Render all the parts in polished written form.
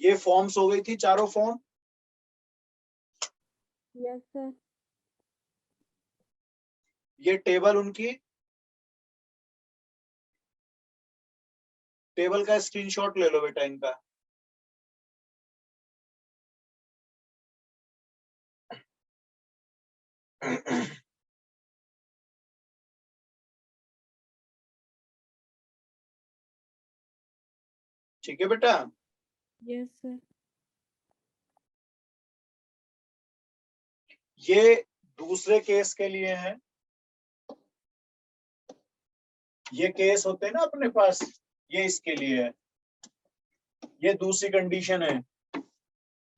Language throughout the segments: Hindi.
ये फॉर्म्स हो गई थी चारों फॉर्म। Yes sir. ये टेबल उनकी, टेबल का स्क्रीनशॉट ले लो बेटा इनका। ठीक है बेटा। Yes sir. ये दूसरे केस के लिए है। ये केस होते हैं ना अपने पास, ये इसके लिए है। ये दूसरी कंडीशन है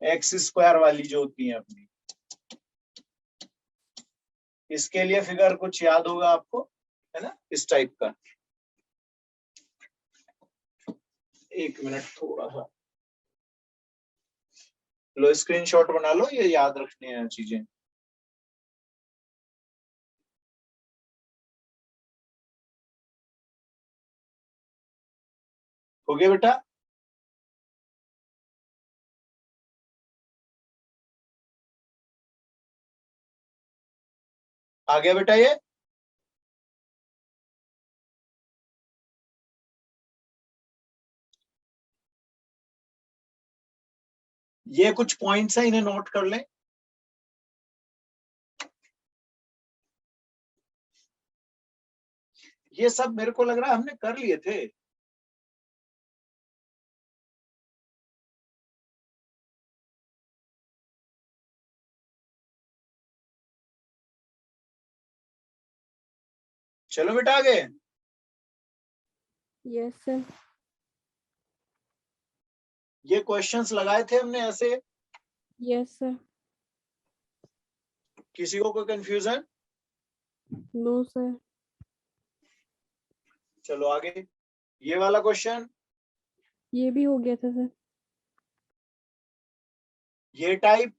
एक्स स्क्वायर वाली जो होती है अपनी। इसके लिए फिगर कुछ याद होगा आपको, है ना, इस टाइप का। एक मिनट थोड़ा सा लो, स्क्रीनशॉट बना लो, ये याद रखनी है चीजें। हो गया बेटा। आ गया बेटा ये। ये कुछ पॉइंट्स है, इन्हें नोट कर लें। ये सब मेरे को लग रहा है हमने कर लिए थे। चलो बेटा आगे। Yes sir. ये क्वेश्चंस लगाए थे हमने ऐसे। Yes sir. किसी को कोई कंफ्यूजन? No sir. चलो आगे। ये वाला क्वेश्चन, ये भी हो गया था सर। ये टाइप,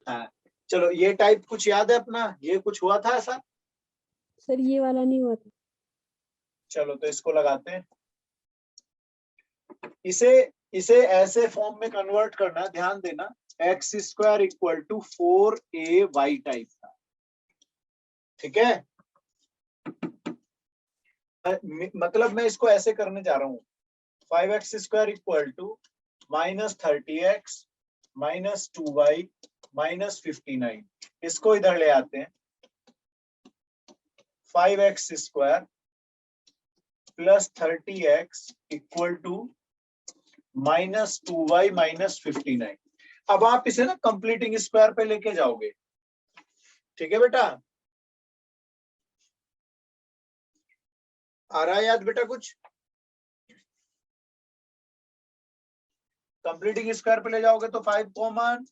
हाँ। चलो ये टाइप कुछ याद है अपना, ये कुछ हुआ था ऐसा? सर ये वाला नहीं हुआ था। चलो तो इसको लगाते हैं। इसे इसे ऐसे फॉर्म में कन्वर्ट करना, ध्यान देना, x square equal to 4ay type का। ठीक है, मतलब मैं इसको ऐसे करने जा रहा हूँ, 5x square equal to -30x -2y -59। इसको इधर ले आते हैं। 5x square plus 30x equal to -2y -59। अब आप इसे ना कंप्लीटिंग स्क्वायर पे लेके जाओगे। ठीक है बेटा, आ रहा है याद बेटा कुछ? कंप्लीटिंग स्क्वायर पे ले जाओगे तो 5 कॉमन,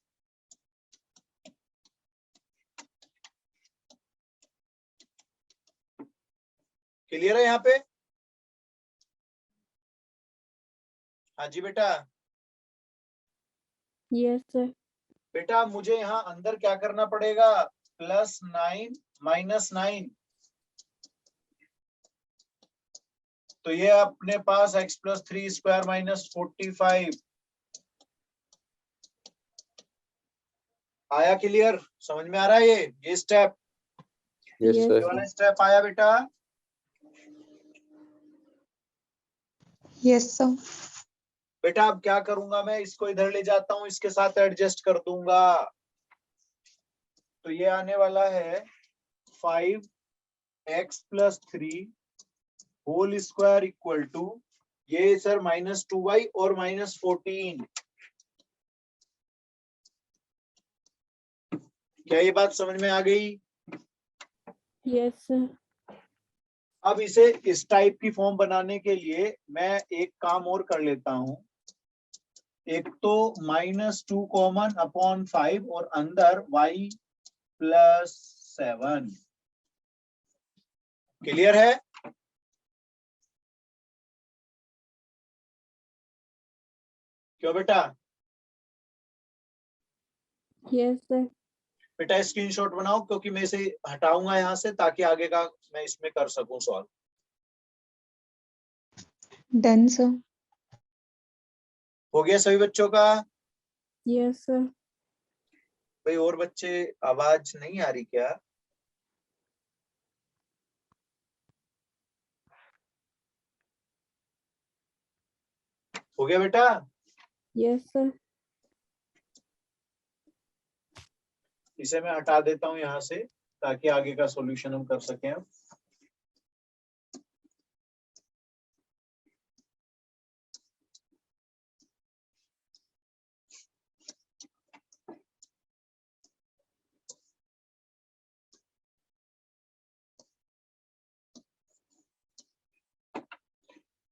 क्लियर है यहाँ पे? हाँ जी बेटा। Yes sir. बेटा मुझे यहाँ अंदर क्या करना पड़ेगा, +9 -9। तो ये अपने पास x + 3 स्क्वायर -45 आया। क्लियर, समझ में आ रहा है ये स्टेप? Yes yes sir. ये वाला स्टेप आया बेटा? Yes sir. बेटा अब क्या करूंगा मैं, इसको इधर ले जाता हूं, इसके साथ एडजस्ट कर दूंगा। तो ये आने वाला है 5x + 3 whole square equal to, ये सर -2y और -14। क्या ये बात समझ में आ गई? Yes sir. अब इसे इस टाइप की फॉर्म बनाने के लिए मैं एक काम और कर लेता हूं। एक तो -2 कॉमन अपॉन 5 और अंदर y + 7। क्लियर है? क्यों बेटा? Yes sir. बेटा स्क्रीनशॉट बनाओ, क्योंकि मैं इसे हटाऊंगा यहाँ से ताकि आगे का मैं इसमें कर सकूं सॉल्व। Done sir. हो गया सभी बच्चों का? Yes sir. भाई और बच्चे आवाज नहीं आ रही क्या? हो गया बेटा? Yes sir. इसे मैं हटा देता हूं यहाँ से ताकि आगे का सॉल्यूशन हम कर सकें।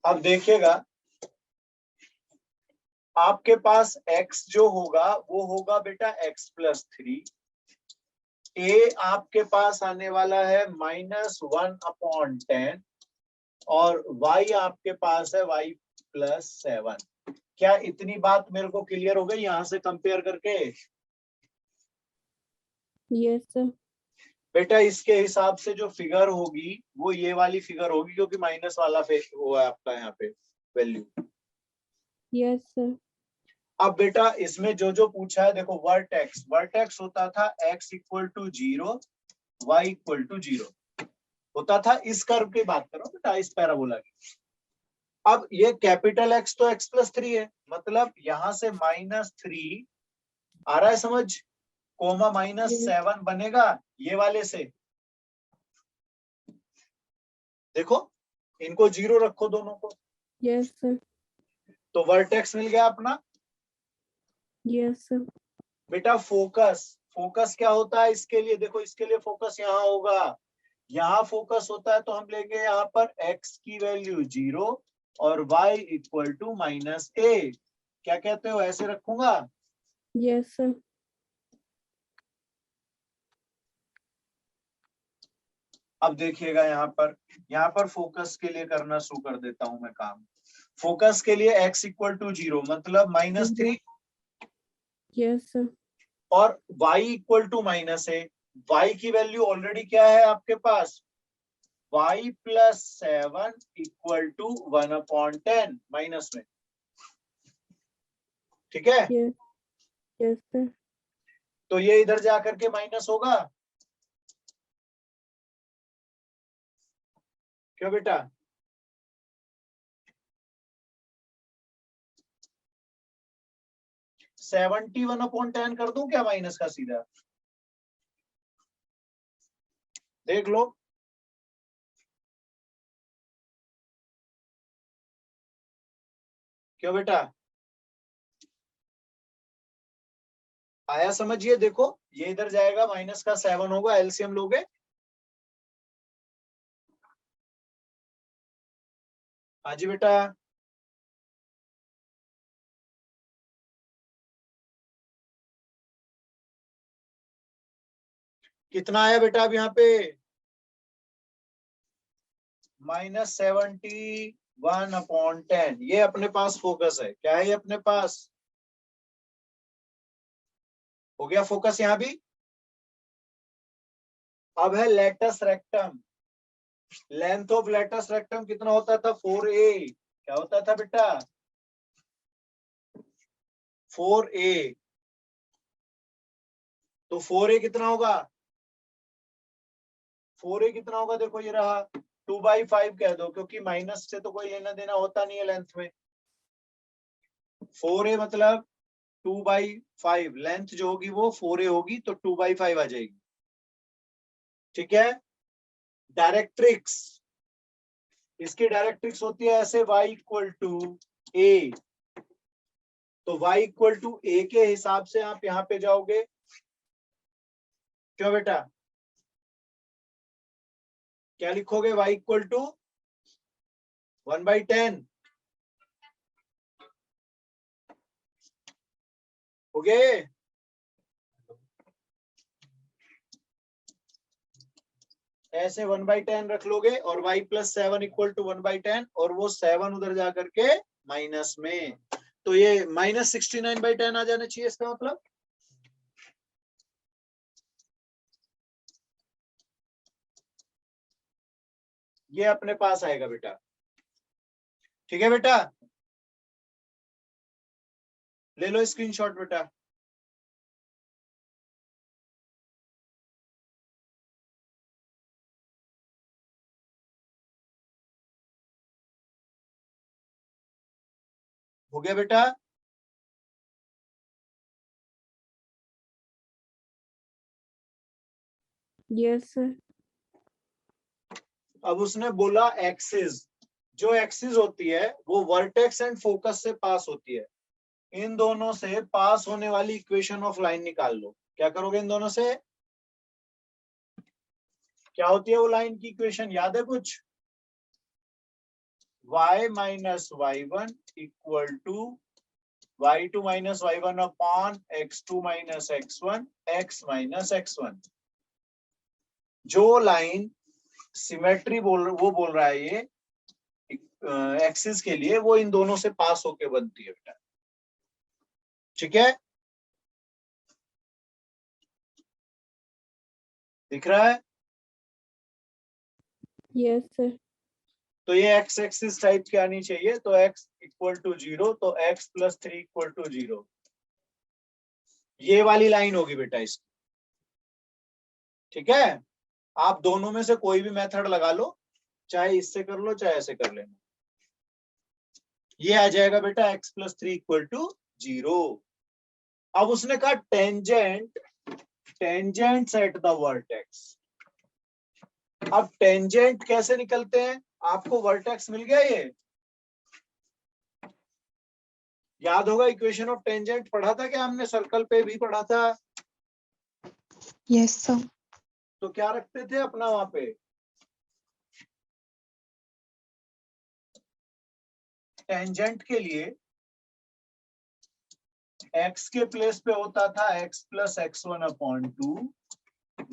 अब देखिएगा, आपके पास x जो होगा वो होगा बेटा x+3। a आपके पास आने वाला है -1/10 और y आपके पास है y+7। क्या इतनी बात मेरे को क्लियर हो गई यहां से कंपेयर करके? Yes sir. बेटा इसके हिसाब से जो फिगर होगी वो ये वाली फिगर होगी, क्योंकि माइनस वाला वो है आपका यहाँ पे वैल्यू। Yes sir. अब बेटा इसमें जो जो पूछा है देखो, वर्टेक्स होता था x = 0, y = 0 होता था। इस कर्व की बात करो बेटा, इस पैराबोला की। अब ये कैपिटल X तो x+3 है, मतलब यहां से -3 आ रहा है समझ, कोमा -7 बनेगा ये वाले से। देखो इनको 0 रखो दोनों को, यस सर। तो वर्टेक्स मिल गया अपना। Yes sir. बेटा फोकस क्या होता है इसके लिए? देखो इसके लिए फोकस यहाँ होगा, यहाँ फोकस होता है तो हम लेंगे यहाँ पर x की वैल्यू 0 और y = -a। क्या कहते हो, ऐसे रखूंगा? Yes sir. अब देखिएगा यहाँ पर फोकस के लिए करना शुरू कर देता हूं मैं काम। फोकस के लिए x = 0 मतलब -3 यस सर। और y = -a। y की वैल्यू ऑलरेडी क्या है आपके पास, y+7 = 1/10 माइनस में। ठीक है, यस। Yes sir. तो ये इधर जाकर के माइनस होगा। क्यों बेटा? सेवेंटी 1/10 कर दूं क्या माइनस का सीधा? देख लो। क्यों बेटा, आया समझिए? देखो ये इधर जाएगा, माइनस का 7 होगा, एलसीएम लोगे। हाँ जी बेटा। कितना आया बेटा अब यहाँ पे? -71/10। ये अपने पास फोकस है। क्या है ये अपने पास? हो गया फोकस यहाँ भी। अब है latus rectum. Length of latus rectum कितना होता था? 4a। क्या होता था बेटा? 4a। तो 4a कितना होगा? 4a कितना होगा? देखो ये रहा 2/5 कह दो, क्योंकि माइनस से तो कोई लेना देना होता नहीं है लेंथ में। 4a मतलब 2/5, लेंथ जो होगी वो 4a होगी, तो 2/5 आ जाएगी। ठीक है। डायरेक्ट्रिक्स, इसकी डायरेक्ट्रिक्स होती है ऐसे, y = a। तो y = a के हिसाब से आप यहाँ पे जाओगे। क्यों बेटा, क्या लिखोगे? y = 1/10। हो गए? ऐसे 1/10 रख लोगे और y+7 = 1/10, और वो 7 उधर जा करके माइनस में, तो ये -69/10 आ जाना चाहिए इसका मतलब। ये अपने पास आएगा बेटा। ठीक है बेटा, ले लो स्क्रीनशॉट बेटा। हो गया बेटा? Yes sir. अब उसने बोला एक्सिस, जो एक्सिस होती है वो वर्टेक्स एंड फोकस से पास होती है। इन दोनों से पास होने वाली इक्वेशन ऑफ लाइन निकाल लो। क्या करोगे इन दोनों से? क्या होती है वो लाइन की इक्वेशन, याद है कुछ? y minus y1 equal to y2 minus y1 upon x2 minus x1 x minus x1। जो लाइन सिमेट्री वो बोल रहा है ये एक्सिस के लिए, वो इन दोनों से पास होके बनती है बेटा। ठीक है, दिख रहा है? Yes sir. तो ये एक्स एक्सिस टाइप की आनी चाहिए। तो x इक्वल टू 0, तो x प्लस 3 इक्वल टू 0, ये वाली लाइन होगी बेटा इसकी। ठीक है, आप दोनों में से कोई भी मेथड लगा लो, चाहे इससे कर लो चाहे ऐसे कर लेना। ये आ जाएगा बेटा x प्लस 3 इक्वल टू 0। अब उसने कहा tangent, tangents at the vertex. अब टेंजेंट कैसे निकलते हैं? आपको वर्टेक्स मिल गया, ये याद होगा। इक्वेशन ऑफ टेंजेंट पढ़ा था क्या हमने? सर्कल पे भी पढ़ा था। Yes sir. तो क्या रखते थे अपना वहां पे? टेंजेंट के लिए x के प्लेस पे होता था x plus x1 upon 2,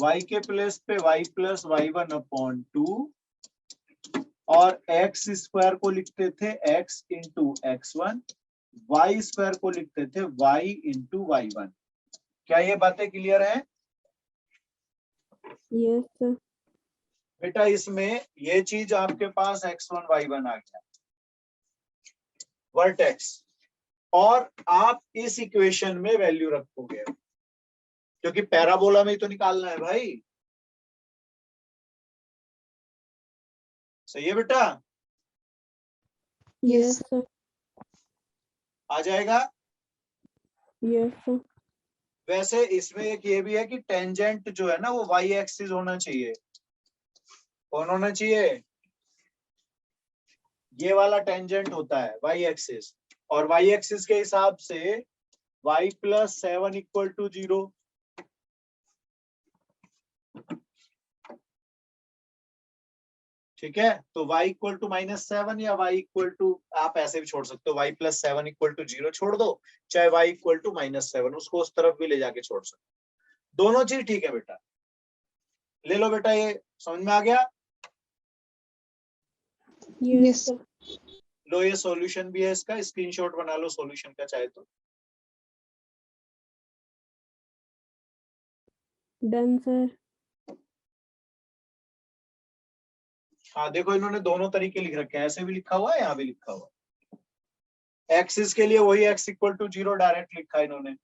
y के प्लेस पे y प्लस y1 अपॉन 2, और x स्क्वायर को लिखते थे x into x1, y square को लिखते थे y इंटू y1। क्या ये बातें क्लियर है? Yes sir. बेटा इसमें ये चीज आपके पास x1 y1 आ गया, वर्टेक्स, और आप इस इक्वेशन में वैल्यू रखोगे, क्योंकि पैराबोला में ही तो निकालना है भाई। सही है बेटा? Yes sir. आ जाएगा। Yes sir. वैसे इसमें एक ये भी है कि टेंजेंट जो है ना वो y एक्सिस होना चाहिए। कौन होना चाहिए? ये वाला टेंजेंट होता है y एक्सिस, और y एक्सिस के हिसाब से y प्लस 7 इक्वल टू 0। ठीक है, तो y इक्वल टू -7 या y इक्वल टू, आप ऐसे भी छोड़ सकते हो, y प्लस 7 इक्वल टू 0 छोड़ दो, चाहे y इक्वल टू -7, उसको उस तरफ भी ले जाके छोड़ सकते हो। दोनों चीज ठीक है बेटा। ले लो बेटा, ये समझ में आ गया? Yes sir. लो ये सॉल्यूशन भी है इसका, स्क्रीनशॉट बना लो सॉल्यूशन का चाहे तो। Done sir. हाँ देखो, इन्होंने दोनों तरीके लिख रखे हैं, ऐसे भी लिखा हुआ है, यहाँ भी लिखा हुआ है। एक्सिस के लिए वही x इक्वल टू 0 डायरेक्ट लिखा है इन्होंने।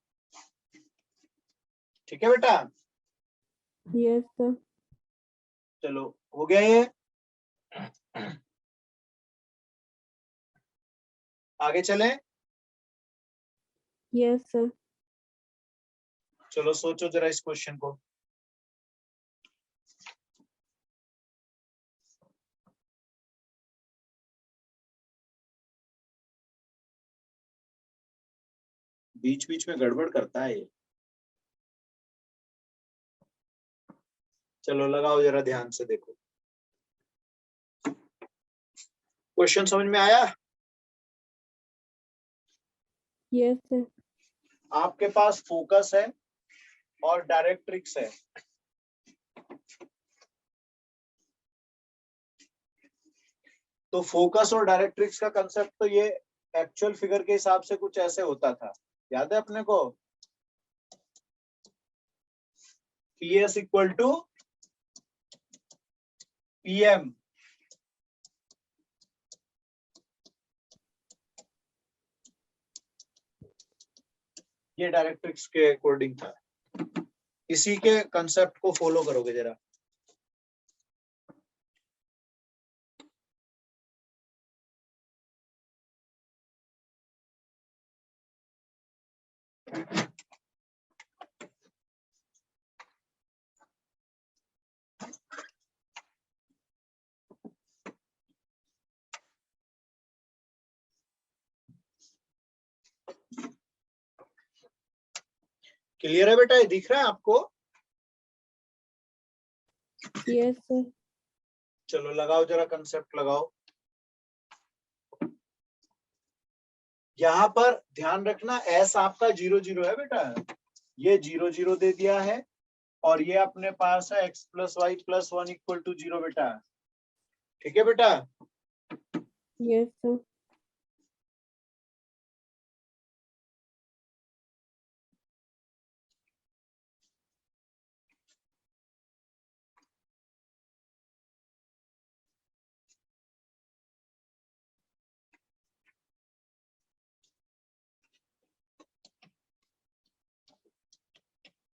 ठीक है बेटा? Yes sir. चलो हो गया ये। आगे चले। Yes sir. चलो सोचो जरा इस क्वेश्चन को। बीच बीच में गड़बड़ करता है ये। चलो लगाओ जरा ध्यान से देखो। क्वेश्चन समझ में आया? Yes sir. आपके पास फोकस है और डायरेक्ट्रिक्स है। तो फोकस और डायरेक्ट्रिक्स का कंसेप्ट तो ये एक्चुअल फिगर के हिसाब से कुछ ऐसे होता था, याद है अपने को? PS equal to PM। ये डायरेक्ट्रिक्स के अकॉर्डिंग था। इसी के कंसेप्ट को फॉलो करोगे जरा। क्लियर है बेटा, ये दिख रहा है आपको? Yes, sir. चलो लगाओ जरा, कंसेप्ट लगाओ। यहाँ पर ध्यान रखना एस आपका 0 0 है बेटा, ये 0 0 दे दिया है और ये अपने पास है x plus y plus 1 equal to 0 बेटा। ठीक है बेटा? Yes, sir.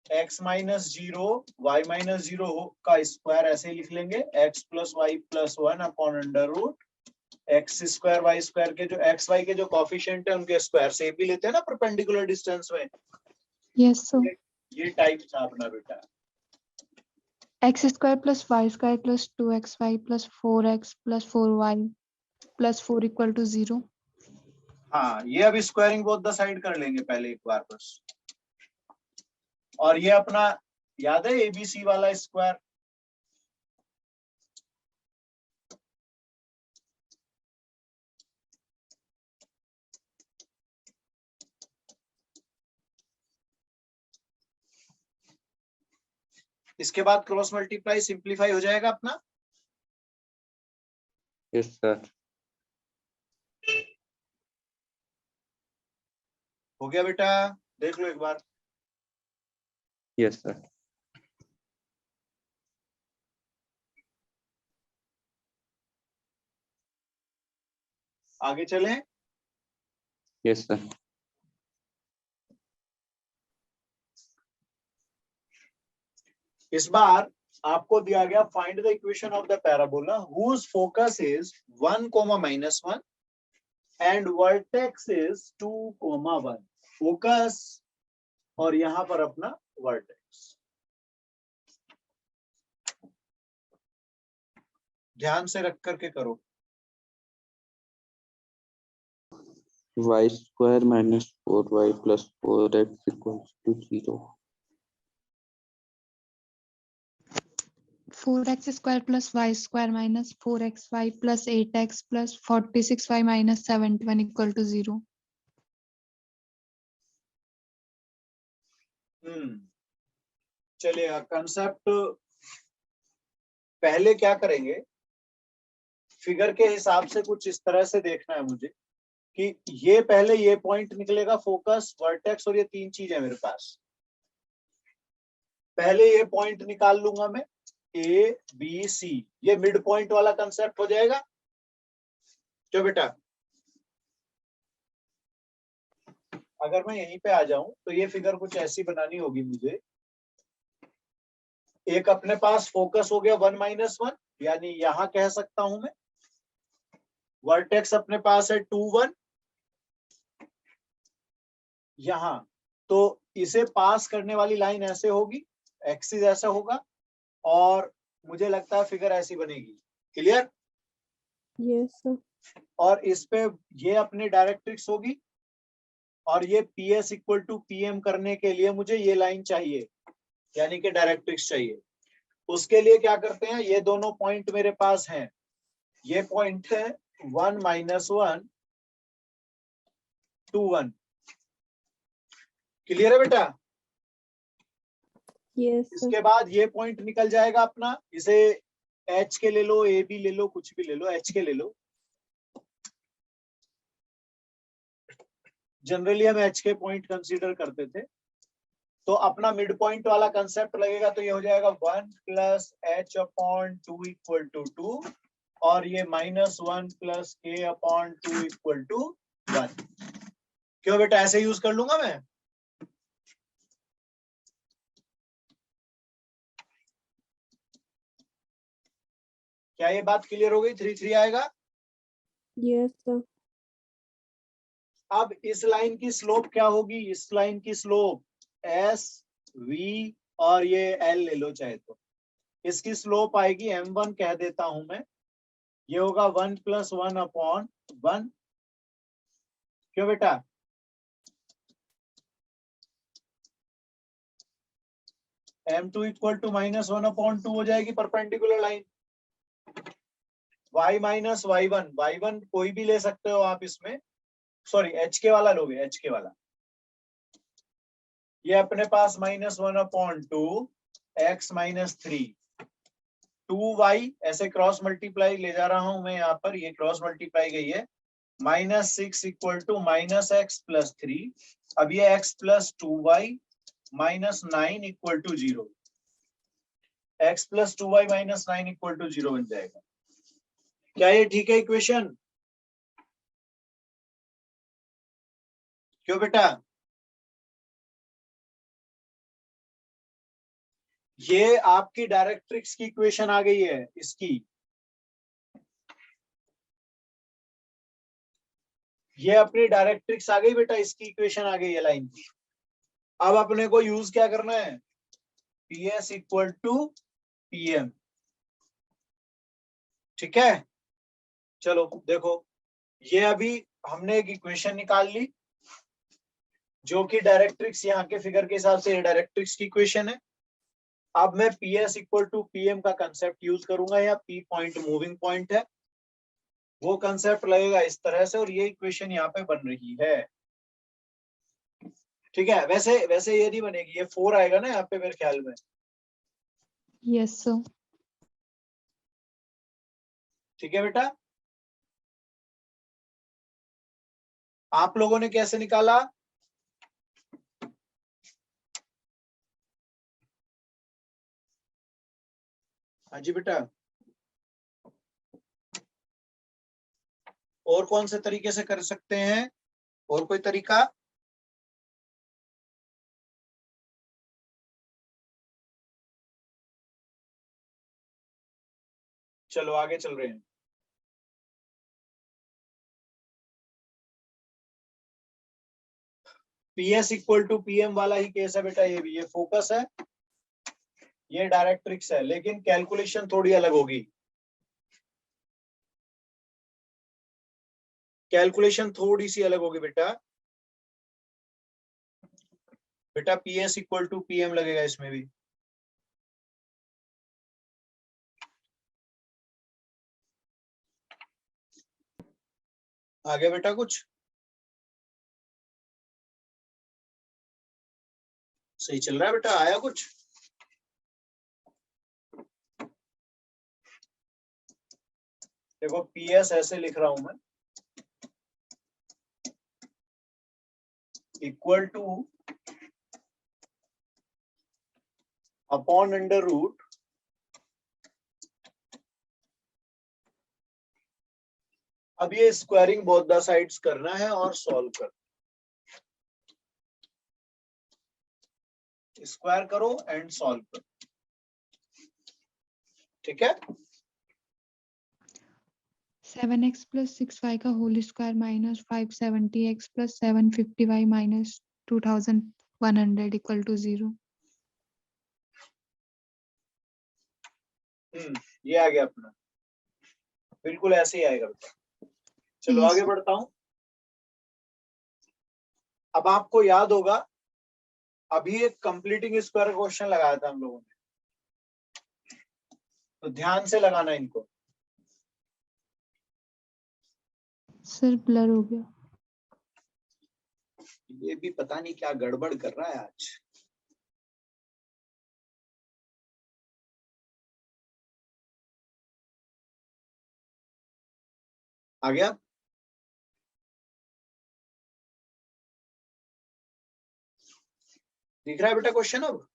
x minus 0 y minus 0 का स्क्वायर ऐसे लिख लेंगे, x plus y plus 1 upon under root x square y square के जो एक्स वाई के जो कॉफिशिएंट है उनके स्क्वायर से भी लेते हैं ना परपेंडिकुलर डिस्टेंस में। Yes sir. ये टाइप था अपना बेटा। X square plus y square plus 2xy plus 4x plus 4y plus 4 equal to 0। हाँ, ये अब स्क्वायरिंग बोथ द साइड कर लेंगे पहले एक बार बस। और ये अपना याद है एबीसी वाला स्क्वायर, इसके बाद क्रॉस मल्टीप्लाई सिंप्लीफाई हो जाएगा अपना। Yes sir. हो गया बेटा, देख लो एक बार। Yes sir. आगे चलें। Yes sir. इस बार आपको दिया गया find the equation of the parabola whose focus is 1, -1 and vertex is 2, 1। Focus और यहां पर अपना वर्टेक्स। ध्यान से रख करके करो। y square minus 4y plus 4x equals to 0। 4x square plus y square minus 4xy plus 8x plus 46y minus 71 equal to 0। चलिए कंसेप्ट पहले क्या करेंगे, फिगर के हिसाब से कुछ इस तरह से देखना है मुझे कि ये पहले ये पॉइंट निकलेगा फोकस वर्टेक्स और ये तीन चीज है मेरे पास। पहले ये पॉइंट निकाल लूंगा मैं ए बी सी, ये मिड पॉइंट वाला कंसेप्ट हो जाएगा। क्यों बेटा? अगर मैं यहीं पे आ जाऊं तो ये फिगर कुछ ऐसी बनानी होगी मुझे। एक अपने पास फोकस हो गया 1, -1, यानी यहां कह सकता हूं मैं। वर्टेक्स अपने पास है 2, 1 यहां, तो इसे पास करने वाली लाइन ऐसे होगी, एक्सिस ऐसा होगा और मुझे लगता है फिगर ऐसी बनेगी। क्लियर? Yes, sir. और इस पे ये अपनी डायरेक्ट्रिक्स होगी और ये PS इक्वल टू PM करने के लिए मुझे ये लाइन चाहिए, यानी कि डायरेक्ट्रिक्स चाहिए। उसके लिए क्या करते हैं, ये दोनों पॉइंट मेरे पास हैं। ये पॉइंट है 1, -1, 2, 1। क्लियर है बेटा? Yes, sir. इसके बाद ये पॉइंट निकल जाएगा अपना, इसे H के ले लो, ए बी ले लो, कुछ भी ले लो, H के ले लो। जनरली हम H के पॉइंट कंसीडर करते थे। तो अपना मिड पॉइंट वाला कंसेप्ट लगेगा, तो ये हो जाएगा 1 + H/2 इक्वल टू 2 और ये -1 + K/2 इक्वल टू 1। क्यों बेटा, ऐसे यूज कर लूंगा मैं? क्या ये बात क्लियर हो गई? 3 3 आएगा। Yes, sir. अब इस लाइन की स्लोप क्या होगी? इस लाइन की स्लोप एस वी और ये एल ले लो चाहे तो। इसकी स्लोप आएगी m1 कह देता हूं मैं, ये होगा 1 + 1/1। क्यों बेटा? m2 = -1/2 हो जाएगी perpendicular line. y - y1, y1 कोई भी ले सकते हो आप इसमें, सॉरी एच के वाला लोगे, एच के वाला। ये अपने पास -1/2 x - 3 2y, ऐसे क्रॉस मल्टीप्लाई ले जा रहा हूं मैं यहाँ पर, ये क्रॉस मल्टीप्लाई गई है। -6 = -x + 3। अब ये x + 2y -9 = 0। x + 2y - 9 = 0 बन जाएगा। क्या ये ठीक है इक्वेशन? क्यों बेटा? ये आपकी डायरेक्ट्रिक्स की इक्वेशन आ गई है इसकी। ये अपनी डायरेक्ट्रिक्स आ गई बेटा, इसकी इक्वेशन आ गई है लाइन की। अब अपने को यूज क्या करना है? PS = PM। ठीक है, चलो देखो, ये अभी हमने एक इक्वेशन निकाल ली जो कि डायरेक्ट्रिक्स, यहाँ के फिगर के हिसाब से डायरेक्ट्रिक्स की इक्वेशन है। अब मैं PS = PM का कंसेप्ट यूज करूंगा, या P पॉइंट मूविंग पॉइंट है, वो कंसेप्ट लगेगा इस तरह से, और ये इक्वेशन यहाँ पे बन रही है। ठीक है, वैसे वैसे ये नहीं बनेगी, ये 4 आएगा ना यहाँ पे मेरे ख्याल में। Yes, sir. ठीक है बेटा, आप लोगों ने कैसे निकाला? हाँ जी बेटा, और कौन से तरीके से कर सकते हैं? और कोई तरीका? चलो आगे चल रहे हैं। PS = PM वाला ही केस है बेटा, ये भी, ये फोकस है, ये डायरेक्ट्रिक्स है, लेकिन कैलकुलेशन थोड़ी अलग होगी। कैलकुलेशन थोड़ी सी अलग होगी बेटा। बेटा PS = PM लगेगा इसमें भी। आगे बेटा कुछ सही चल रहा है बेटा? आया कुछ? देखो PS ऐसे लिख रहा हूं मैं, = अपॉन √, अब ये स्क्वायरिंग बोथ द साइड्स करना है और सॉल्व कर, स्क्वायर करो एंड सॉल्व करो। ठीक है, 7x + 6y का होल स्क्वायर -570x + 750y - 2100 = 0। ये आ गया अपना, बिल्कुल ऐसे ही आएगा बेटा। चलो Yes, आगे बढ़ता हूं। अब आपको याद होगा, अभी एक कंप्लीटिंग स्क्वायर क्वेश्चन लगाया था हम लोगों ने, तो ध्यान से लगाना इनको। sir. ब्लर हो गया। ये भी पता नहीं क्या गड़बड़ कर रहा है आज। आ गया? दिख रहा है बेटा क्वेश्चन अब?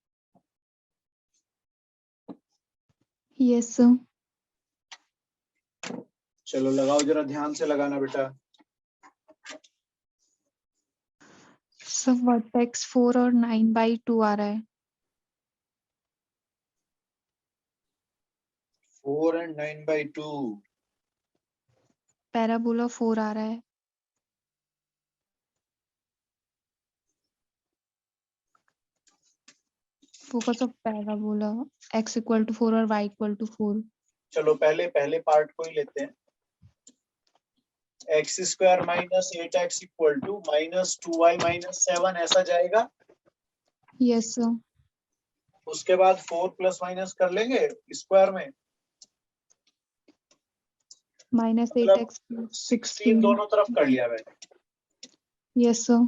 Yes, sir. चलो लगाओ, जरा ध्यान से लगाना बेटा। So vertex 4 और 9/2 आ रहा है। 4 and 9/2. पैराबोला 4 आ रहा है। Focus of parabola x equal to 4 और y इक्वल टू 4। चलो पहले पार्ट को ही लेते हैं। x square minus 8x equal to minus 2y minus 7 ऐसा जाएगा। Yes sir. उसके बाद 4 प्लस माइनस कर लेंगे स्क्वायर में, माइनस मतलब 8x प्लस 16 दोनों तरफ कर लिया मैंने। Yes sir.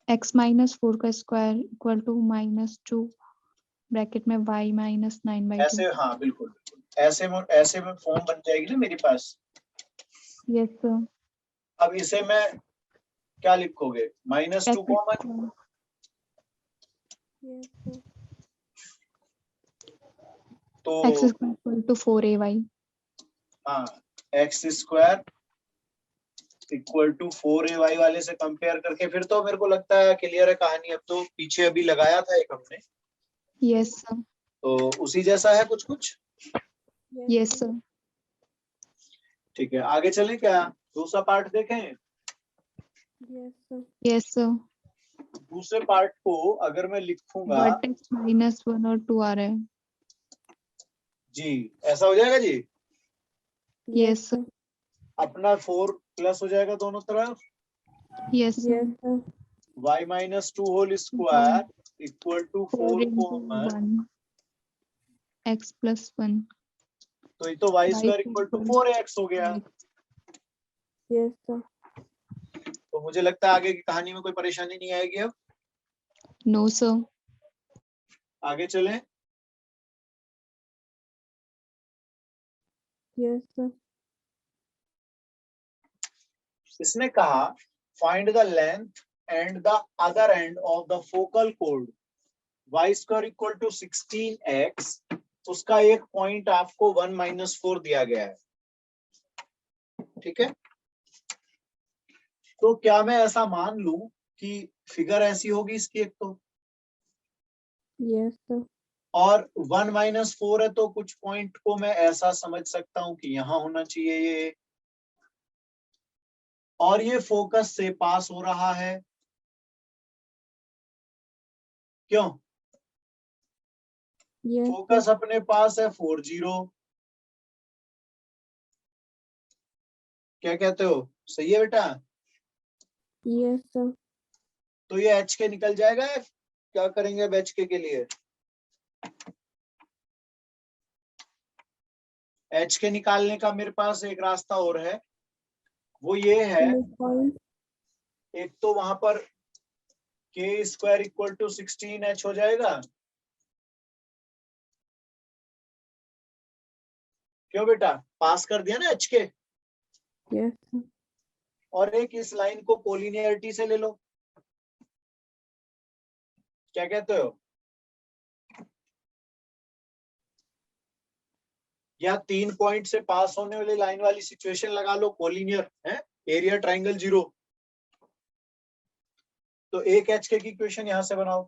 x माइनस 4 का square equal to minus 2 bracket में y माइनस 9/2। ऐसे, हाँ बिल्कुल ऐसे में फॉर्म बन जाएगी ना मेरे पास। Yes sir. अब इसे मैं क्या लिखोगे, -2 कॉमन, Yes, sir. तो x इक्वल टू 4ay। हाँ x square equal to 4ay वाले से कंपेयर करके फिर तो मेरे को लगता है क्लियर है कहानी। अब तो पीछे अभी लगाया था एक हमने, यस सर। तो उसी जैसा है कुछ। Yes sir. ठीक है, आगे चलें क्या, दूसरा पार्ट देखें। Yes, sir. Yes sir. दूसरे पार्ट को अगर मैं लिखूंगा वर्टेक्स -1 और 2 आ रहा है। जी, ऐसा हो जाएगा जी। Yes sir. अपना 4 प्लस हो जाएगा दोनों तरफ, yes Yes, sir. sir. y minus 2 whole square equal to 4 4 into common, 1 x plus 1 तो ये तो y square equal to 4x हो गया। Yes, sir. तो मुझे लगता है आगे की कहानी में कोई परेशानी नहीं आएगी। अब नो सर। आगे चलें। Yes, sir. इसने कहा find the length and the other end of the focal कोड y square equal to 16x, उसका एक पॉइंट आपको 1 - 4 दिया गया है। ठीक है, तो क्या मैं ऐसा मान लूं कि फिगर ऐसी होगी इसकी एक तो, Yes, sir. और 1 - 4 है तो कुछ पॉइंट को मैं ऐसा समझ सकता हूं कि यहां होना चाहिए ये, और ये फोकस से पास हो रहा है। क्यों? Yes, focus sir. अपने पास है 4 0। क्या कहते हो, सही है बेटा? Yes, sir. तो ये एच के निकल जाएगा, क्या करेंगे अब एच के लिए? एच के निकालने का मेरे पास एक रास्ता और है, वो ये है, Midpoint. एक तो वहां पर के स्क्वायर इक्वल टू 16h हो जाएगा। क्यों बेटा, पास कर दिया ना एच के। Yes, sir. और एक इस लाइन को कोलिनियरिटी से ले लो, क्या कहते हो? या 3 पॉइंट से पास होने वाली लाइन वाली सिचुएशन लगा लो, कोलिनियर है, एरिया ट्राइंगल 0। तो एक एच के की इक्वेशन यहां से बनाओ,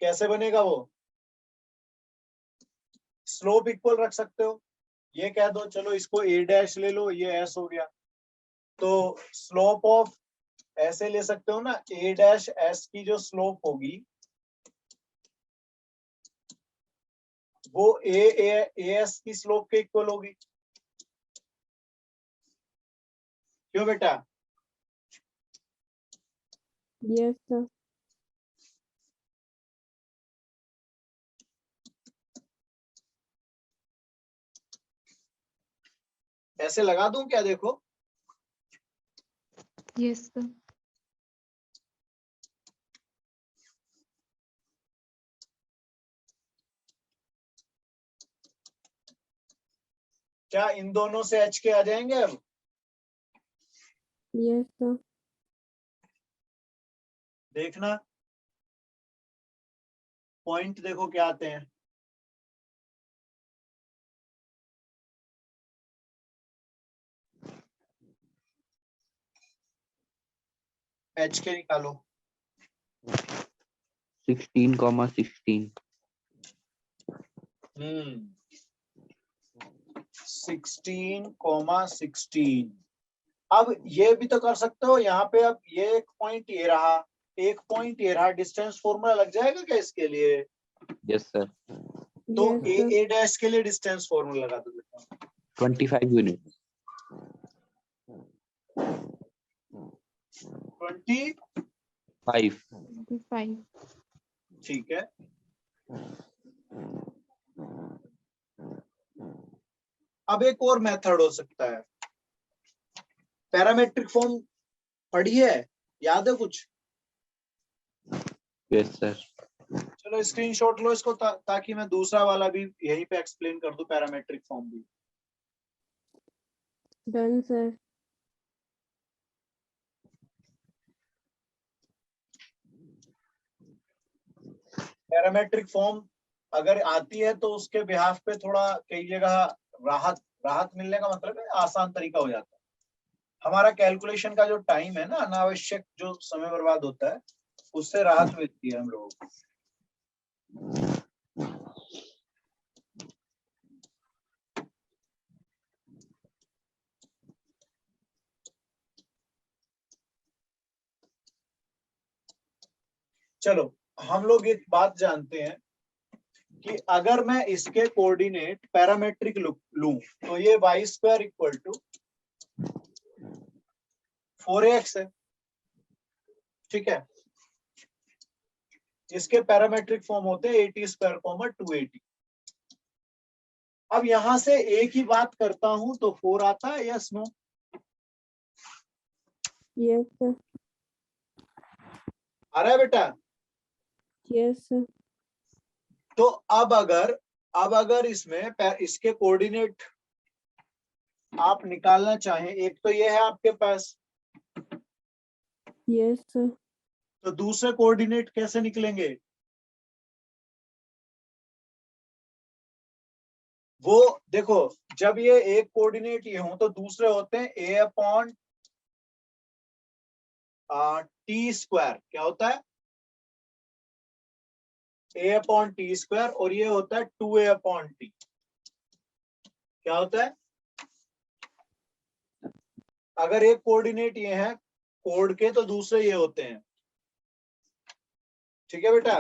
कैसे बनेगा वो? स्लोप इक्वल रख सकते हो, ये कह दो चलो इसको ए डैश ले लो, ये एस हो गया, तो स्लोप ऑफ ऐसे ले सकते हो ना, ए डैश एस की जो स्लोप होगी वो ए एस की स्लोप के इक्वल होगी। क्यों बेटा? Yes, sir. ऐसे लगा दूं क्या, देखो यस सर। क्या इन दोनों से एच के आ जाएंगे अब? Yes, sir. देखना पॉइंट, देखो क्या आते हैं। एच के निकालो। 16, 16। 16,16। अब ये भी तो कर सकते हो यहाँ पे। अब ये एक पॉइंट ये रहा, एक पॉइंट ये रहा, डिस्टेंस फॉर्मूला लग जाएगा क्या इसके लिए? Yes sir. तो Yes, sir. ए डैश के लिए डिस्टेंस फॉर्मूला लगा दो बेटा। 25 यूनिट। 25। 5. ठीक है। अब एक और मेथड हो सकता है। पैरामेट्रिक फॉर्म पढ़ी है, याद है कुछ? Yes sir. चलो स्क्रीनशॉट लो इसको ताकि मैं दूसरा वाला भी यहीं पे एक्सप्लेन कर दूं, पैरामेट्रिक फॉर्म भी। Done, sir. पैरामेट्रिक फॉर्म अगर आती है तो उसके बिहाफ पे थोड़ा कई जगह राहत मिलने का मतलब है आसान तरीका हो जाता है। हमारा कैलकुलेशन का जो टाइम है ना, अनावश्यक जो समय बर्बाद होता है, उससे राहत मिलती है हम लोगों को। चलो हम लोग एक बात जानते हैं कि अगर मैं इसके कोऑर्डिनेट पैरामेट्रिक लूं तो ये y square equal to 4ax है, ठीक है। इसके पैरामेट्रिक फॉर्म होते हैं 80 स्क्वायर 280। अब यहां से एक ही बात करता हूं तो 4 आता है, यस नो? Yes, sir. आ रहा है बेटा? Yes, sir. तो अब अगर इसमें इसके कोऑर्डिनेट आप निकालना चाहें, एक तो ये है आपके पास, Yes, sir. तो दूसरे कोऑर्डिनेट कैसे निकलेंगे? वो देखो, जब ये एक कोऑर्डिनेट ये हो तो दूसरे होते हैं a अपॉन टी स्क्वायर। क्या होता है? a अपॉन टी स्क्वायर, और ये होता है 2a अपॉन टी। क्या होता है? अगर एक कोऑर्डिनेट ये है कोड के तो दूसरे ये होते हैं, ठीक है बेटा?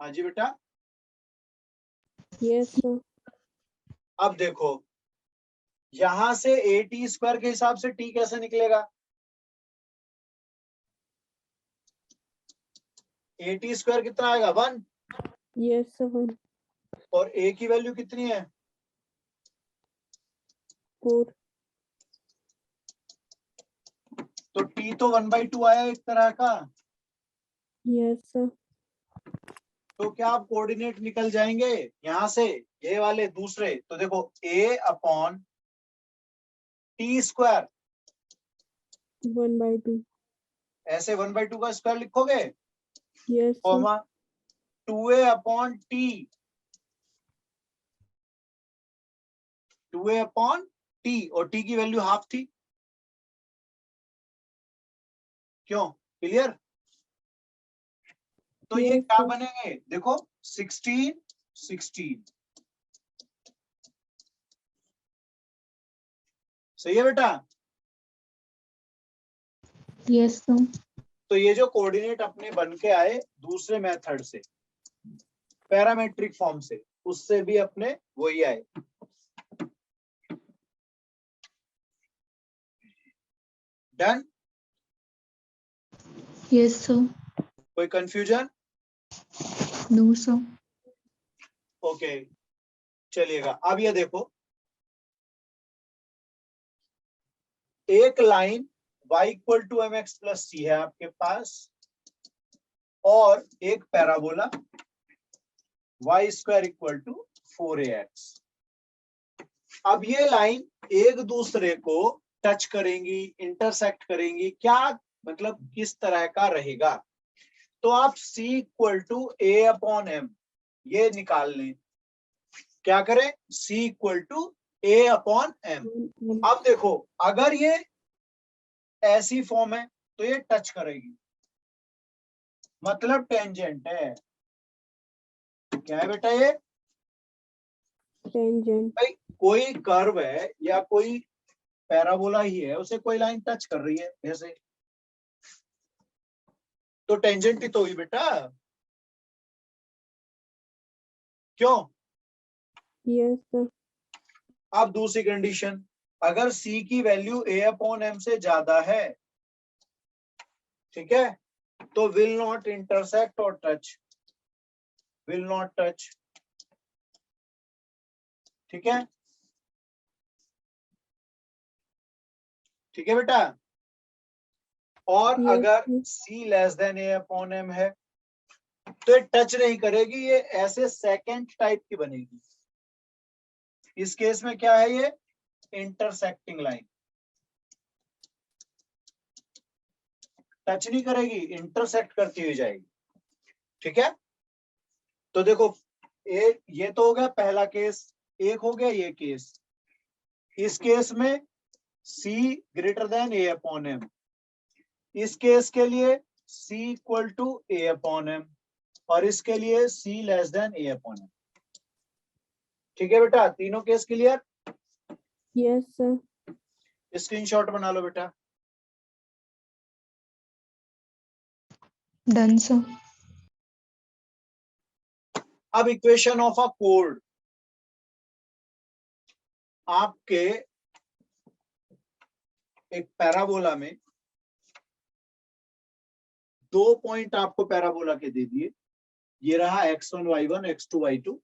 हाँ जी बेटा। Yes, sir. अब देखो यहां से ए टी स्क्वायर के हिसाब से टी कैसे निकलेगा? ए टी स्क्वायर कितना आएगा? 1। Yes, sir. 1. और ए की वैल्यू कितनी है? 4. तो टी तो 1/2 आया एक तरह का। Yes, sir. तो क्या आप कोऑर्डिनेट निकल जाएंगे यहां से, ये वाले दूसरे? तो देखो a अपॉन टी स्क्वायर, 1/2. ऐसे 1/2 का स्क्वायर लिखोगे, Yes, sir. Comma 2a upon T, 2a upon T, और टी की वैल्यू हाफ थी। क्यों? क्लियर? तो ये Yes, क्या sir. बनेंगे? देखो 16 16। सही है बेटा? Yes, sir. तो ये जो कोऑर्डिनेट अपने बन के आए दूसरे मेथड से, पैरामेट्रिक फॉर्म से, उससे भी अपने वही आए। डन? Yes, sir. कोई कंफ्यूजन? No, sir. ओके चलिएगा। अब ये देखो, एक line y equal to M X plus C है आपके पास, और एक parabola y square equal to 4ax। अब ये लाइन एक दूसरे को टच करेंगी, इंटरसेक्ट करेंगी, क्या मतलब किस तरह का रहेगा? तो आप c equal to a upon m ये निकाल लें। क्या करें? c equal to a upon m. अब देखो अगर ये ऐसी फॉर्म है तो ये टच करेगी, मतलब टेंजेंट है। क्या है बेटा ये? टेंजेंट। भाई कोई कर्व है या कोई पैराबोला ही है, उसे कोई लाइन टच कर रही है ऐसे, तो टेंजेंट ही तो हुई बेटा। क्यों? Yes sir. अब दूसरी कंडीशन, अगर c की वैल्यू a/m से ज्यादा है, ठीक है, तो विल नॉट इंटरसेक्ट और टच, विल नॉट टच, ठीक है, ठीक है बेटा। और Yes, अगर yes. c less than a/m है तो ये टच नहीं करेगी, ये ऐसे सेकंड टाइप की बनेगी। इस केस में क्या है, ये इंटरसेक्टिंग लाइन, टच नहीं करेगी, इंटरसेक्ट करती हुई जाएगी, ठीक है। तो देखो ये तो हो गया पहला केस, एक हो गया ये केस। इस केस में c ग्रेटर देन a/m, इस केस के लिए c इक्वल टू a/m, और इसके लिए c लेस देन a/m। ठीक है बेटा, तीनों case clear? Yes, sir. Screenshot बना लो बेटा। Done sir. अब इक्वेशन ऑफ अ कोड, आपके एक पैराबोला में दो पॉइंट आपको पैराबोला के दे दिए, ये रहा x1 y1 x2 y2,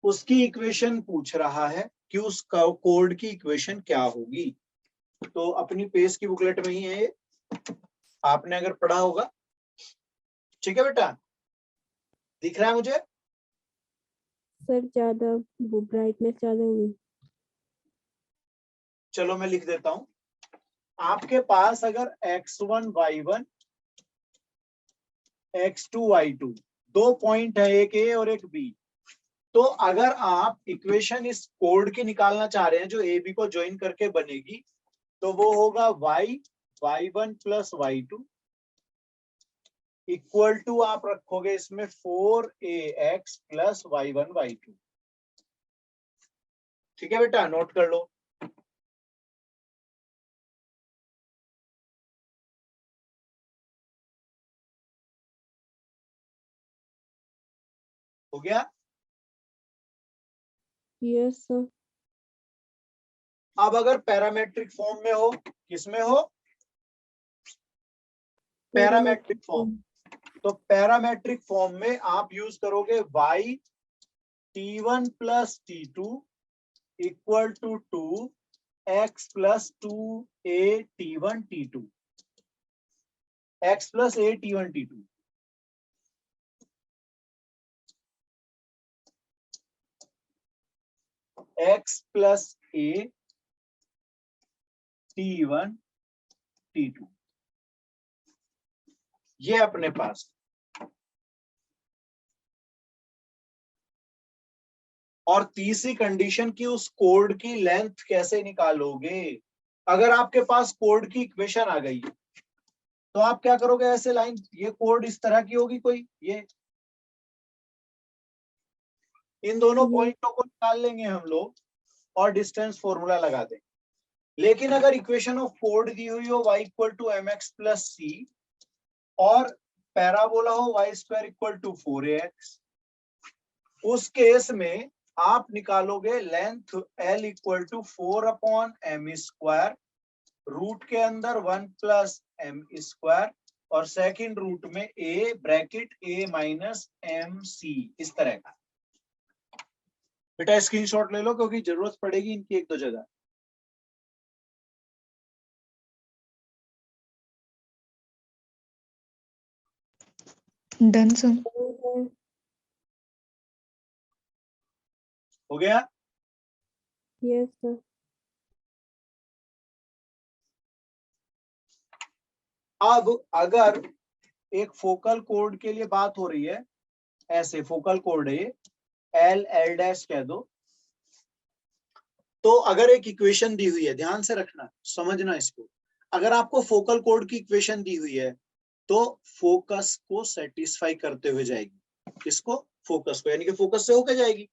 उसकी इक्वेशन पूछ रहा है कि उस कोड की इक्वेशन क्या होगी। तो अपनी पेज की बुकलेट में ही है ये, आपने अगर पढ़ा होगा, ठीक है बेटा, दिख रहा है मुझे? सर ज्यादा वो ब्राइटनेस ज्यादा हुई। चलो मैं लिख देता हूं। आपके पास अगर x1 y1 x2 y2 दो पॉइंट है, एक ए और एक बी, तो अगर आप इक्वेशन इस कोड की निकालना चाह रहे हैं जो ए बी को ज्वाइन करके बनेगी, तो वो होगा y1 plus y2 equal to, आप रखोगे इसमें 4ax प्लस y1 y2। ठीक है बेटा, नोट कर लो। हो गया? Yes sir. अब अगर पैरामेट्रिक फॉर्म में हो, किस में हो? Parametric form. तो पैरामेट्रिक फॉर्म में आप यूज करोगे y t1 plus t2 equal to 2x plus 2a t1 t2, x plus a t1 t2। x plus a t1 t2, ये अपने पास। और तीसरी कंडीशन की उस कोड की लेंथ कैसे निकालोगे? अगर आपके पास कोड की इक्वेशन आ गई तो आप क्या करोगे, ऐसे लाइन, ये कोड इस तरह की होगी कोई, ये इन दोनों पॉइंटों को निकाल लेंगे हम लोग और डिस्टेंस फॉर्मूला लगा देंगे। लेकिन अगर इक्वेशन ऑफ कोड दी हुई हो y equal to mx plus C और पैराबोला हो y square equal to 4ax, उस केस में आप निकालोगे length l equal to 4/m square, root के अंदर 1 प्लस m स्क्वायर, और सेकंड रूट में a bracket a minus m c, इस तरह का। बेटा स्क्रीनशॉट ले लो क्योंकि जरूरत पड़ेगी इनकी एक दो जगह। Done sir. हो गया? Yes sir. अब अगर एक फोकल कोड के लिए बात हो रही है, ऐसे फोकल कोड है एल एल डैश कह दो, तो अगर एक इक्वेशन दी हुई है, ध्यान से रखना, समझना इसको, अगर आपको फोकल कोड की इक्वेशन दी हुई है तो फोकस को सेटिस्फाई करते हुए जाएगी, किसको, फोकस को, यानी कि फोकस से होके जाएगी,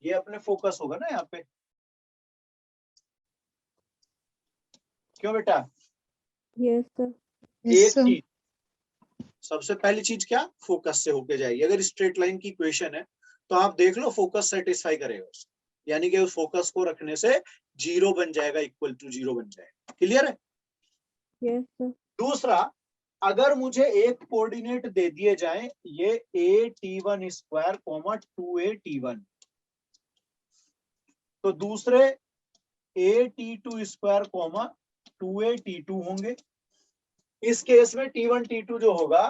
ये अपने फोकस होगा ना यहाँ पे, क्यों बेटा? Yes, sir. Yes, एक sir. चीज, सबसे पहली चीज क्या, फोकस से होके जाएगी। अगर स्ट्रेट लाइन की इक्वेशन है तो आप देख लो फोकस सेटिस्फाई करेगा उसको, यानी कि उस फोकस को रखने से 0 बन जाएगा, इक्वल टू 0 बन जाएगा। क्लियर है? Yes, sir. दूसरा, अगर मुझे एक कोऑर्डिनेट दे दिए जाए, ये a_t1 स्क्वायर कॉमा 2a_t1, तो दूसरे a_t2 स्क्वायर कॉमा 2a_t2 होंगे। इस केस में t1 t2 जो होगा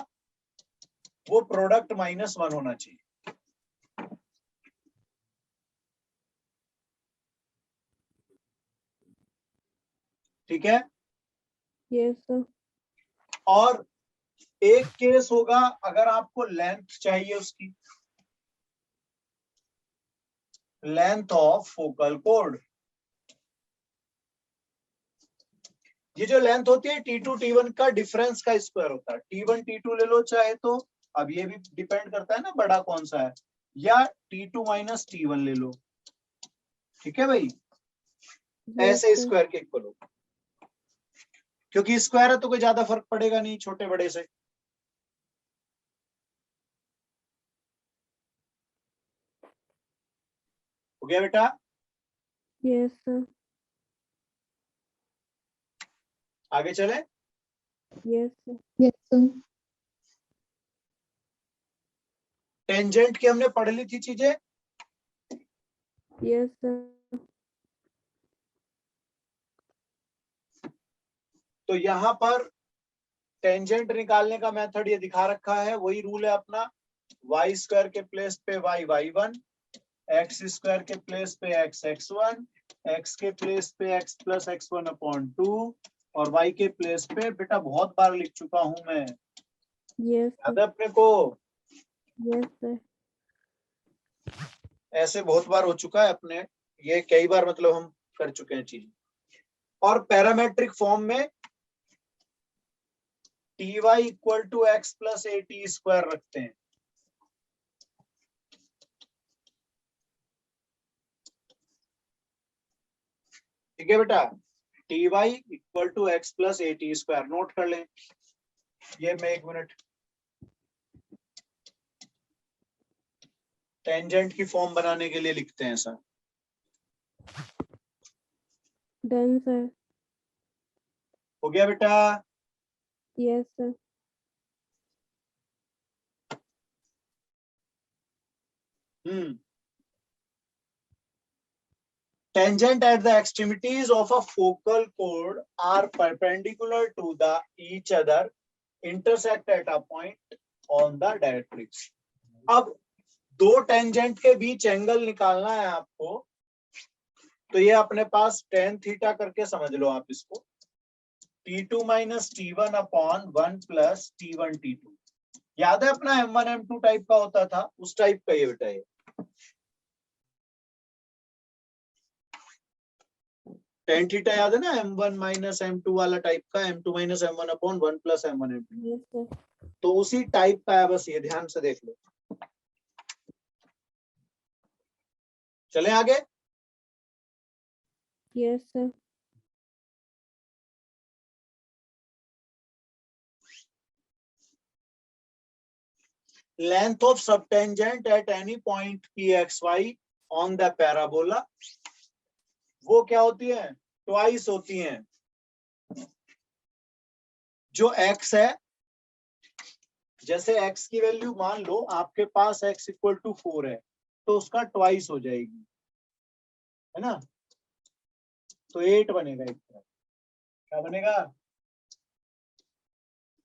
वो प्रोडक्ट -1 होना चाहिए। ठीक है? Yes, sir. और एक केस होगा अगर आपको लेंथ चाहिए, उसकी लेंथ ऑफ फोकल कोड, ये जो लेंथ होती है t2 t1 का डिफरेंस का स्क्वायर होता है। t1 t2 ले लो चाहे तो, अब ये भी डिपेंड करता है ना बड़ा कौन सा है, या t2 माइनस t1 ले लो। ठीक है भाई? Yes, ऐसे sir. स्क्वायर के इक्वल हो, क्योंकि स्क्वायर है तो कोई ज्यादा फर्क पड़ेगा नहीं छोटे बड़े से। हो गया बेटा? Yes, sir. आगे चले। Yes, sir. Yes, sir. Tangent की हमने पढ़ ली थी चीजें। Yes, sir. तो यहाँ पर टेंजेंट निकालने का मेथड ये दिखा रखा है, वही रूल है अपना, वाई स्क्वायर के प्लेस पे वाई y1, एक्स स्क्वायर के प्लेस पे एक्स x1, एक्स के प्लेस पे एक्स प्लस x1 अपॉन 2, और वाई के प्लेस पे, बेटा बहुत बार लिख चुका हूं मैं, Yes, याद sir. है अपने को? Yes, sir. ऐसे बहुत बार हो चुका है अपने, ये कई बार मतलब हम कर चुके हैं चीज। और पैरामेट्रिक फॉर्म में t y equal to x plus a t square रखते हैं। ठीक है बेटा? T y equal to x plus a t square, note कर लें ये। मैं 1 मिनट टेंजेंट की फॉर्म बनाने के लिए लिखते हैं सर। Done, sir. हो गया बेटा? Yes, sir. Tangent at the extremities of a focal chord are perpendicular to the each other, intersect at a point on the directrix. अब दो टेंजेंट के बीच एंगल निकालना है आपको, तो ये अपने पास tan थीटा करके समझ लो आप इसको, t2 minus t1 upon 1 plus t1 t2। याद है अपना m1 m2 टाइप का होता था, उस टाइप का ये बेटा। ये tan थीटा याद है ना, m1 माइनस m2 वाला टाइप का, m2 minus m1 upon 1 plus m1 m2, Yes, sir. तो उसी टाइप का है, बस ये ध्यान से देख लो। चले आगे। Yes, sir. Length of subtangent at any point pxy on the parabola, वो क्या होती है, ट्वाइस होती हैं। जो x है, जैसे x की वैल्यू मान लो आपके पास x इक्वल टू 4 है, तो उसका ट्वाइस हो जाएगी, है ना? तो 8 बनेगा एक तरह। क्या बनेगा?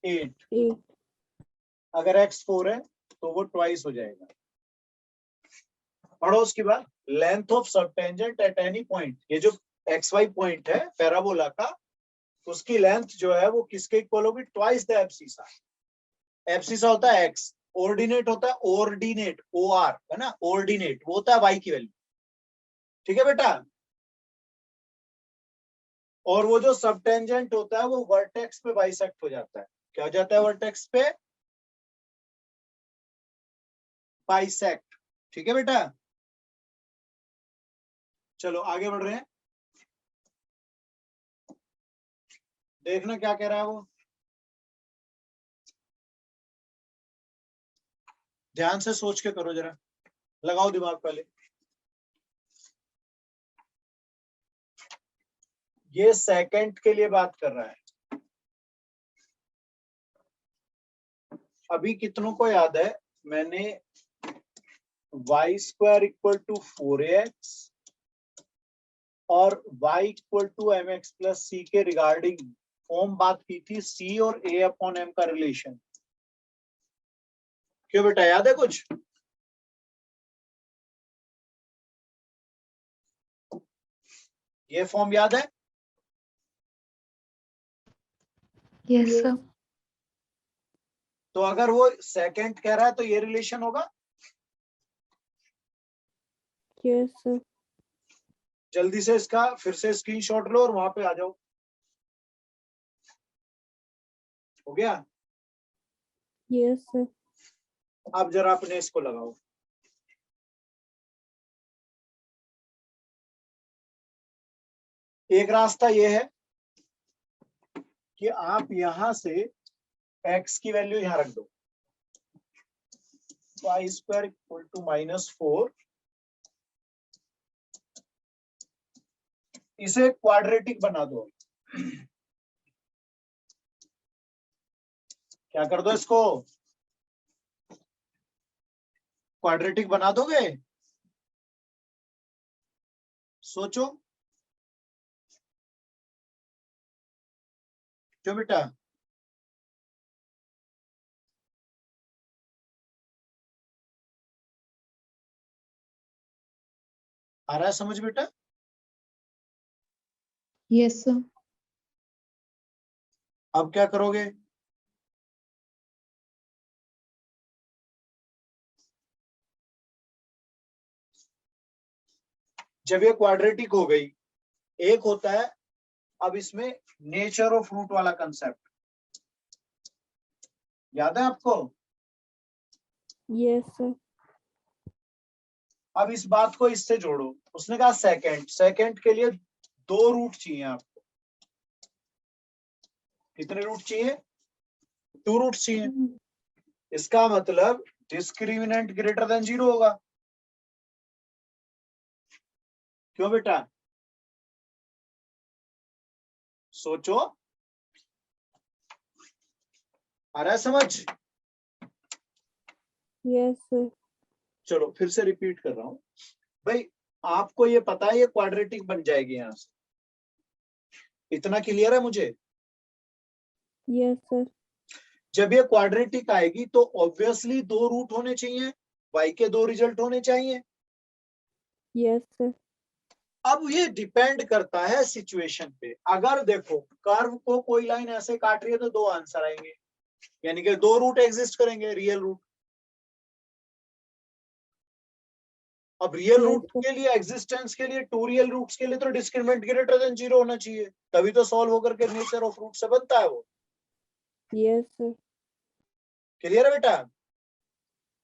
8। 8. अगर x 4 है तो वो ट्वाइस हो जाएगा। पढ़ो उसके बाद, length of subtangent at any point, ये जो xy पॉइंट है पैराबोला का, उसकी लेंथ जो है वो किसके इक्वल होगी, ट्वाइस द एब्सिसा। एब्सिसा होता है x, ऑर्डिनेट होता है ऑर्डिनेट, OR है ना, ऑर्डिनेट वो होता है y की वैल्यू। ठीक है बेटा? और वो जो सब टेंजेंट होता है वो वर्टेक्स पे बाइसेक्ट हो जाता है। क्या हो जाता है वर्टेक्स पे? बाइसेक्ट। ठीक है बेटा, चलो आगे बढ़ रहे हैं, देखना क्या कह रहा है वो, ध्यान से सोच के करो जरा, लगाओ दिमाग पहले। ये सेकंड के लिए बात कर रहा है। अभी कितनों को याद है मैंने y square equal to 4ax और y equal to mx plus C के रिगार्डिंग फॉर्म बात की थी, c और a अपॉन m का रिलेशन। क्यों बेटा, याद है कुछ? ये फॉर्म याद है? Yes sir. तो अगर वो सेकंड कह रहा है तो ये रिलेशन होगा। Yes sir. जल्दी से इसका फिर से स्क्रीनशॉट लो और वहां पे आ जाओ। हो गया? Yes sir. अब जरा अपने इसको लगाओ। एक रास्ता ये है कि आप यहां से x की वैल्यू यहां रख दो, y स्क्वायर इक्वल टू -4, इसे क्वाड्रेटिक बना दो। क्या कर दो इसको? क्वाड्रेटिक बना दोगे? सोचो। क्यों बेटा? आ रहा है समझ बेटा? Yes sir. अब क्या करोगे? जब ये क्वाड्रेटिक हो गई, एक होता है अब इसमें नेचर ऑफ रूट वाला कंसेप्ट, याद है आपको? Yes sir. अब इस बात को इससे जोड़ो। उसने कहा सेकंड के लिए 2 रूट चाहिए आपको। कितने रूट चाहिए? 2 रूट चाहिए। इसका मतलब डिस्क्रिमिनेंट ग्रेटर देन 0 होगा। क्यों बेटा? सोचो, आ रहा है समझ? Yes sir. चलो फिर से रिपीट कर रहा हूं भाई, आपको ये पता है ये क्वाड्रेटिक बन जाएगी यहां से, इतना क्लियर है मुझे? Yes sir. जब ये क्वाड्रेटिक आएगी तो ऑब्वियसली 2 रूट होने चाहिए, y के 2 रिजल्ट होने चाहिए। Yes sir. अब ये डिपेंड करता है सिचुएशन पे। अगर देखो कर्व को कोई लाइन ऐसे काट रही है तो 2 आंसर आएंगे, यानी कि 2 रूट एग्जिस्ट करेंगे, रियल रूट। अब रियल Yes, रूट sir. के लिए, एग्जिस्टेंस के लिए, 2 रियल रूट्स के लिए तो डिस्क्रिमिनेंट ग्रेटर देन 0 होना चाहिए, तभी तो सॉल्व होकर के नेचर ऑफ रूट से बनता है वो। Yes, sir. क्लियर है बेटा?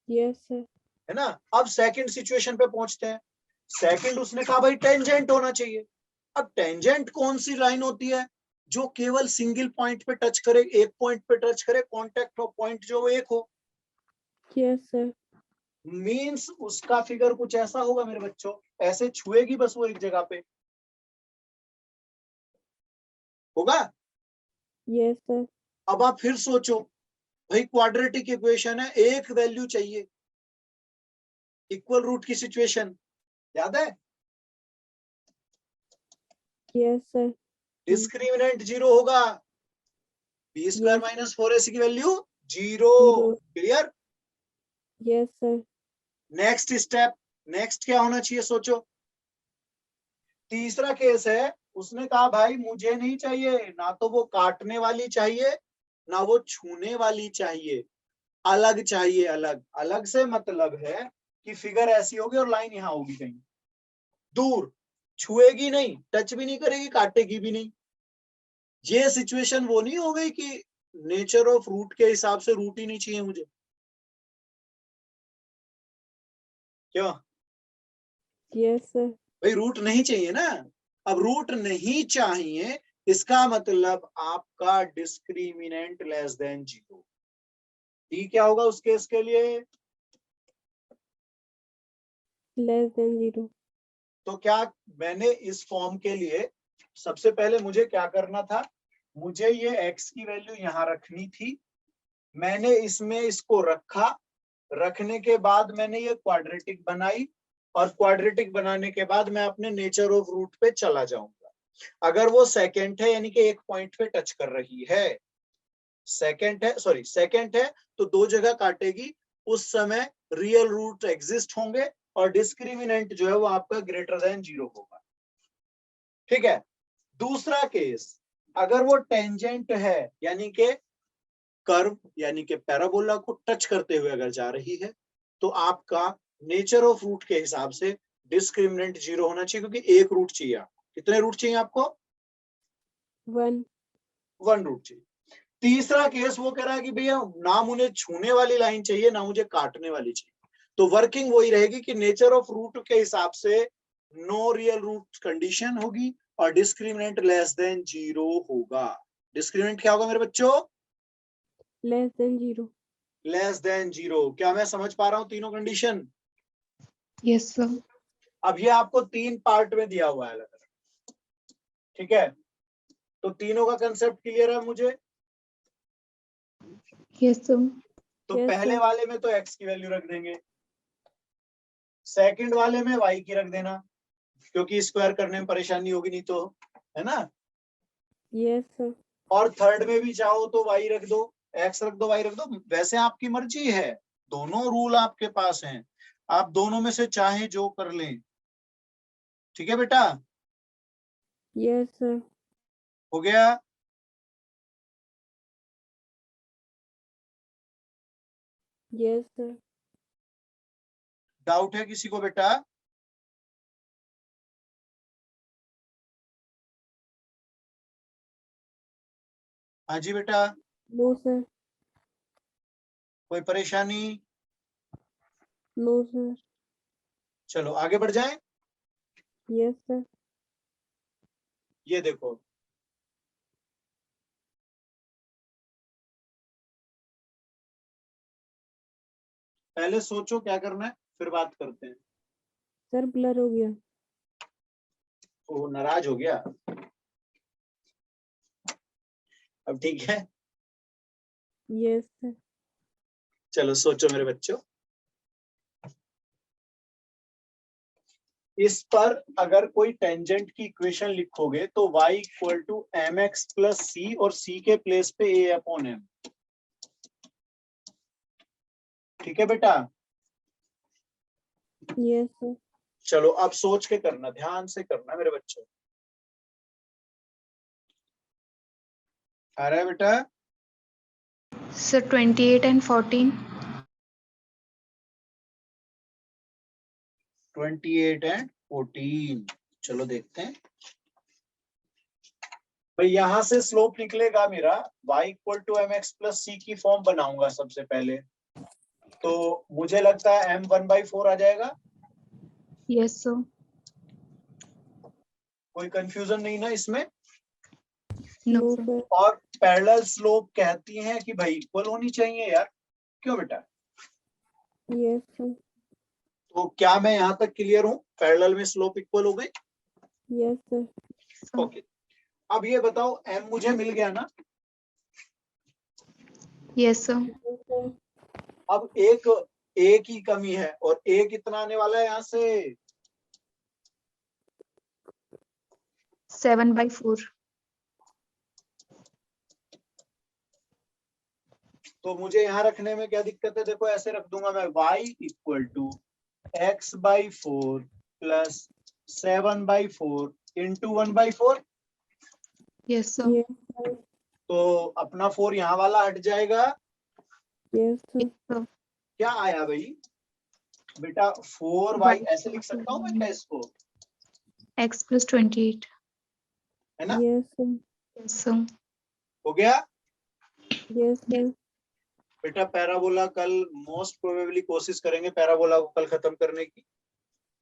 Yes, sir. है ना? अब सेकंड सिचुएशन पे पहुंचते हैं। सेकंड उसने कहा भाई टेंजेंट होना चाहिए। अब टेंजेंट कौन सी लाइन होती है जो केवल सिंगल पॉइंट पे टच करे, एक पॉइंट पे टच करे, कांटेक्ट ऑफ पॉइंट जो एक हो। Yes, sir. मींस उसका फिगर कुछ ऐसा होगा मेरे बच्चों, ऐसे छुएगी बस वो एक जगह पे, होगा? Yes, sir. अब आप फिर सोचो भाई, क्वाड्रेटिक इक्वेशन है, एक वैल्यू चाहिए, इक्वल रूट की सिचुएशन याद है? Yes, sir. डिस्क्रिमिनेंट 0 होगा, बी स्क्वायर Yes. -4ac की value 0। Zero. Clear? Yes, sir. Next step, next क्या होना चाहिए सोचो। तीसरा केस है, उसने कहा भाई मुझे नहीं चाहिए, ना तो वो काटने वाली चाहिए ना वो छूने वाली चाहिए, अलग चाहिए। अलग अलग से मतलब है कि फिगर ऐसी होगी और लाइन यहां होगी कहीं दूर, छुएगी नहीं, टच भी नहीं करेगी, काटेगी भी नहीं, ये सिचुएशन वो नहीं हो गई कि नेचर ऑफ रूट के हिसाब से रूट ही नहीं चाहिए मुझे, क्यों यस सर। भाई? रूट नहीं चाहिए ना। अब रूट नहीं चाहिए, इसका मतलब आपका डिस्क्रिमिनेंट लेस देन 0। डी क्या होगा उस केस के लिए? Less than 0। तो क्या मैंने इस फॉर्म के लिए सबसे पहले मुझे क्या करना था? मुझे ये x की वैल्यू यहां रखनी थी। मैंने इसमें इसको रखा, रखने के बाद मैंने ये क्वाड्रेटिक बनाई, और क्वाड्रेटिक बनाने के बाद मैं अपने नेचर ऑफ रूट पे चला जाऊंगा। अगर वो सेकंड है यानी कि एक पॉइंट पे टच कर रही है, सेकंड है तो दो जगह काटेगी, उस समय रियल रूट एग्जिस्ट होंगे और डिस्क्रिमिनेंट जो है वो आपका ग्रेटर देन 0 होगा। ठीक है। दूसरा केस, अगर वो टेंजेंट है यानी कि कर्व यानी कि पैराबोला को टच करते हुए अगर जा रही है, तो आपका नेचर ऑफ रूट के हिसाब से डिस्क्रिमिनेंट 0 होना चाहिए, क्योंकि एक रूट चाहिए आपको। कितने रूट चाहिए आपको? 1 रूट चाहिए। तीसरा केस वो कह रहा है कि भैया ना मुझे छूने वाली लाइन चाहिए ना मुझे काटने वाली चाहिए, तो वर्किंग वही रहेगी कि नेचर ऑफ रूट के हिसाब से नो रियल रूट कंडीशन होगी और डिस्क्रिमिनेंट लेस देन 0 होगा। डिस्क्रिमिनेंट क्या होगा मेरे बच्चों? Less than 0। Less than 0। क्या मैं समझ पा रहा हूं तीनों कंडीशन? Yes sir. अब ये आपको 3 पार्ट में दिया हुआ है अलग अलग। ठीक है, तो तीनों का कंसेप्ट क्लियर है मुझे? Yes sir. तो Yes, पहले sir. वाले में तो x की वैल्यू रख देंगे, सेकंड वाले में y की रख देना, क्योंकि स्क्वायर करने में परेशानी होगी नहीं तो, है ना? Yes sir. और थर्ड में भी चाहो तो y रख दो, x रख दो, y रख दो, वैसे आपकी मर्जी है, दोनों रूल आपके पास हैं, आप दोनों में से चाहे जो कर लें। ठीक है बेटा, यस सर। हो गया? Yes sir. डाउट है किसी को बेटा? हाँ जी बेटा, नो सर। कोई परेशानी? No sir. चलो आगे बढ़ जाएं। Yes sir. ये देखो, पहले सोचो क्या करना है, फिर बात करते हैं। सर ब्लर हो गया। वो नाराज हो गया, अब ठीक है? Yes sir. चलो सोचो मेरे बच्चों, इस पर अगर कोई टेंजेंट की इक्वेशन लिखोगे तो y equal to M X plus C, और c के प्लेस पे a अपॉन m। ठीक है बेटा? Yes sir. चलो अब सोच के करना, ध्यान से करना मेरे बच्चों। आ रहा है बेटा? Sir 28 and 14। 28 एंड 14। चलो देखते हैं भाई, यहां से स्लोप निकलेगा मेरा y equal to M X plus C की फॉर्म बनाऊंगा सबसे पहले, तो मुझे लगता है m 1/4 आ जाएगा। Yes sir. कोई कंफ्यूजन नहीं ना इसमें? No no sir. सर। और पैरेलल स्लोप कहती हैं कि भाई इक्वल होनी चाहिए यार, क्यों बेटा? Yes sir. तो क्या मैं यहां तक क्लियर हूं? पैरेलल में स्लोप इक्वल हो गई। Yes sir. ओके, अब ये बताओ m मुझे मिल गया ना? Yes sir. Yes sir. अब एक a की कमी है, और a कितना आने वाला है यहां से? 7/4। तो मुझे यहां रखने में क्या दिक्कत है? देखो ऐसे रख दूंगा मैं, y equal to x/4 plus 7/4 into 1/4। Yes sir. Yes sir. तो अपना 4 यहाँ वाला हट जाएगा। Yes sir. सर क्या आया भाई बेटा? 4y ऐसे लिख सकता हूँ मैं क्या इसको? x plus 28। है ना? Yes sir. सो हो गया यस सर। बेटा? पैराबोला कल मोस्ट प्रोबेबली कोशिश करेंगे पैराबोला को कल खत्म करने की।